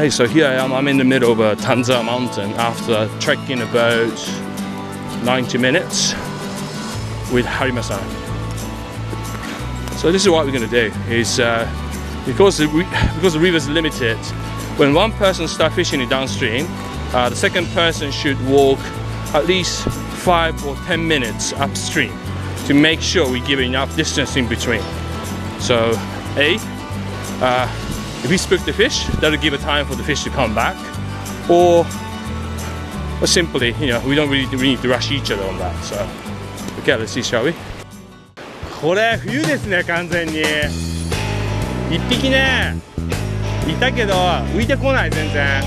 Okay, so here I am. I'm in the middle of a Tanzawa mountain after trekking about 90 minutes with Harima-san. So this is what we're going to do. Is because the river is limited, when one person starts fishing it downstream, the second person should walk at least 5 or 10 minutes upstream to make sure we give enough distance in between. So if we spook the fish, that'll give a time for the fish to come back, or simply, we don't really need to rush each other on that. So okay, let's see, shall we? これ冬ですね、完全に。一匹ねいたけど浮いてこない、全然。